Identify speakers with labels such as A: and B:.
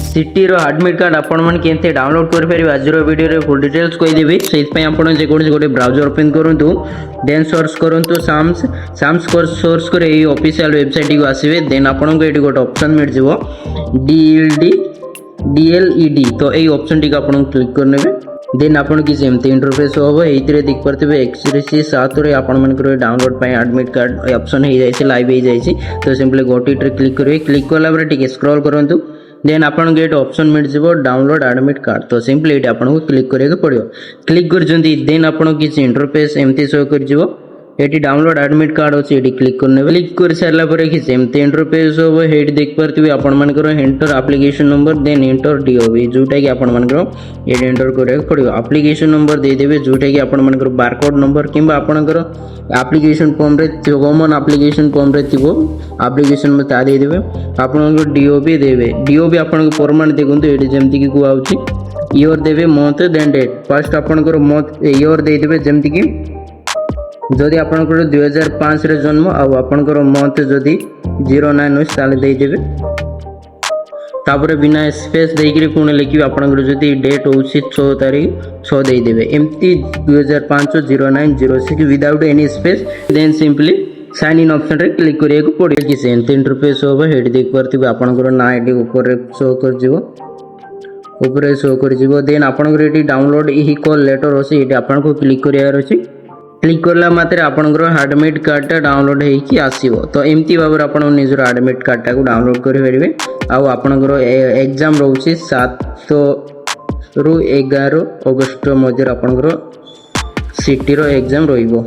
A: City रो admit card आपण मन केनते download कर परिबे आज रो वीडियो रे फुल डिटेल्स कोइ देबी सेत पय आपण जे कोन गोटे ब्राउजर ओपन करंतु देन सर्च करंतु साम्स को सर्च करे ए ऑफिशियल वेबसाइट को आसीबे देन आपण को एटी गोटे ऑप्शन मिल जिवो DLED तो ए ऑप्शन टी आपण क्लिक करनेबे देन आपण की जेमते इंटरफेस होबो एइतरे देख परतबे एक्सरेसी 7 रे आपण मन करे डाउनलोड पय एडमिट कार्ड ऑप्शन हे जायछि लाइव हे जायछि तो सिंपली गोटी टे क्लिक करबे क्लिक करला पर टिके स्क्रॉल करंतु देन आपन गेट ऑप्शन मिल जिवो डाउनलोड एडमिट कार्ड तो सिंपली एटी आपन को क्लिक करे के पड़ियो क्लिक कर जंदी देन आपन की इंटरफेस एमती शो कर जिवो एटी डाउनलोड एडमिट कार्ड अछि एटी क्लिक करने क्लिक कर सारला परे कि एमती इंटरफेस होबो हेड देख परतबे आपन मन करो enter application number then enter DOB जोटा कि आपन मन करो एटी एंटर करे के पड़ियो एप्लीकेशन नंबर दे देबे जोटा कि आपन मन करो बारकोड नंबर किबा आपन करो एप्लीकेशन फॉर्म रे कॉमन एप्लीकेशन फॉर्म रे थिबो एप्लीकेशन में ता दे देबे आपन को डीओबी देबे डीओबी आपन को फॉर्मेट देखंतु एटी जेमति कि को आउची ईयर देबे मंथ देन डेट फर्स्ट आपन करो मंथ ईयर दे देबे जेमति कि जदि आपनकर 2005 रे जन्म आ आपनकर मंथ जदि 09 साल दे देबे तापर बिना स्पेस देकरी पुणे लिखिबे आपनकर जदि डेट होउसी 6 तारीख 6 दे देबे एम्ति 2005 0906 without any space then simply sign in option रे क्लिक करिया को पड़े कि सेंट इंटरफेस होबो हेड देख परथिबे आपनकर ना आईडी ऊपर शो कर जिवो ऊपर शो कर जिवो देन आपनकर एटी डाउनलोड ई कॉल लेटर होसी एटी आपन को क्लिक करिया रहछि क्लिक करला मात्रे आपनकर एडमिट कार्ड टा डाउनलोड हेई कि आसीबो तो एम्ति बाबर आपन निजर एडमिट कार्ड टा को डाउनलोड करि परिबे आ आपनकर एग्जाम रहउछि 7 रु 11 अगस्त मध्य आपनकर सिटी रो एग्जाम रहिबो।